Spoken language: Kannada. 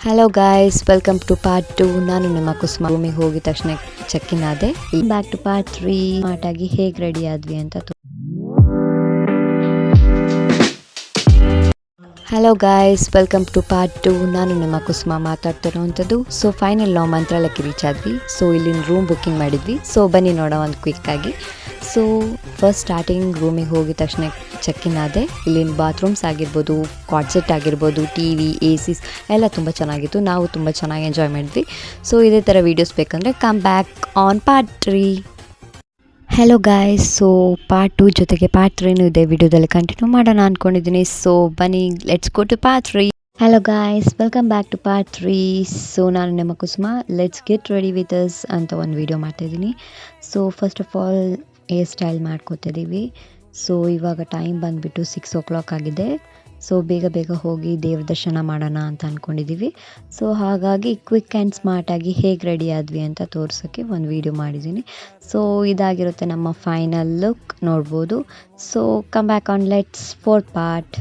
Hello guys, welcome to part 2. ನಾನು ನಿಮ್ಮ ಕುಸುಮ ರೂಮಿಗೆ ಹೋಗಿದ ತಕ್ಷಣ ಚೆಕ್ ಇನ್ ಆದೆ. Back to part 3. ಸ್ಮಾರ್ಟ್ ಆಗಿ ಹೇಗೆ ರೆಡಿ ಆದ್ವಿ ಅಂತ. Hello guys, welcome to part 2. ನಾನು ನಿಮ್ಮ ಕುಸುಮ ಮಾತಾಡ್ತಿರೋವಂಥದ್ದು. ಸೊ ಫೈನಲ್ ನಾವು ಮಂತ್ರಾಲಯಕ್ಕೆ ರೀಚ್ ಆದ್ವಿ. ಸೊ ಇಲ್ಲಿನ ರೂಮ್ ಬುಕ್ಕಿಂಗ್ ಮಾಡಿದ್ವಿ. ಸೊ ಬನ್ನಿ ನೋಡೋ ಒಂದು ಕ್ವಿಕ್ ಆಗಿ. ಸೊ ಫಸ್ಟ್ ಸ್ಟಾರ್ಟಿಂಗ್ ರೂಮಿಗೆ ಹೋಗಿದ ತಕ್ಷಣ ಚೆಕ್ ಇನ್ ಆದೆ. ಇಲ್ಲಿನ ಬಾತ್ರೂಮ್ಸ್ ಆಗಿರ್ಬೋದು, ಕಾಟ್ ಸೆಟ್ ಆಗಿರ್ಬೋದು, TV, ACs ಎಲ್ಲ ತುಂಬ ಚೆನ್ನಾಗಿತ್ತು. ನಾವು ತುಂಬ ಚೆನ್ನಾಗಿ ಎಂಜಾಯ್ ಮಾಡಿದ್ವಿ. ಸೊ ಇದೇ ಥರ ವೀಡಿಯೋಸ್ ಬೇಕಂದರೆ come back on part 3. Hello guys, so part 2 ಜೊತೆಗೆ ಪಾರ್ಟ್ 3 ಇದೆ ವಿಡಿಯೋದಲ್ಲಿ ಕಂಟಿನ್ಯೂ ಮಾಡೋಣ ಅಂದ್ಕೊಂಡಿದ್ದೀನಿ. ಸೊ ಬನ್ನಿ, let's go to part 3. Hello guys, welcome back to part 3. So ನಾನು ನಿಮ್ಮ Kusuma, let's get ready with us ಅಂತ ಒಂದು ವಿಡಿಯೋ ಮಾಡ್ತಾಯಿದ್ದೀನಿ. So first of all hair style ಮಾಡ್ಕೋತಿದ್ದೀವಿ. ಸೊ ಇವಾಗ ಟೈಮ್ ಬಂದುಬಿಟ್ಟು 6 o'clock ಆಗಿದೆ. ಸೊ ಬೇಗ ಹೋಗಿ ದೇವ್ರ ದರ್ಶನ ಮಾಡೋಣ ಅಂತ ಅಂದ್ಕೊಂಡಿದ್ದೀವಿ. ಸೊ ಹಾಗಾಗಿ ಕ್ವಿಕ್ ಆ್ಯಂಡ್ ಸ್ಮಾರ್ಟಾಗಿ ಹೇಗೆ ರೆಡಿ ಆದ್ವಿ ಅಂತ ತೋರ್ಸೋಕ್ಕೆ ಒಂದು ವಿಡಿಯೋ ಮಾಡಿದ್ದೀನಿ. ಸೊ ಇದಾಗಿರುತ್ತೆ ನಮ್ಮ ಫೈನಲ್ ಲುಕ್, ನೋಡ್ಬೋದು. So come back on let's fourth part.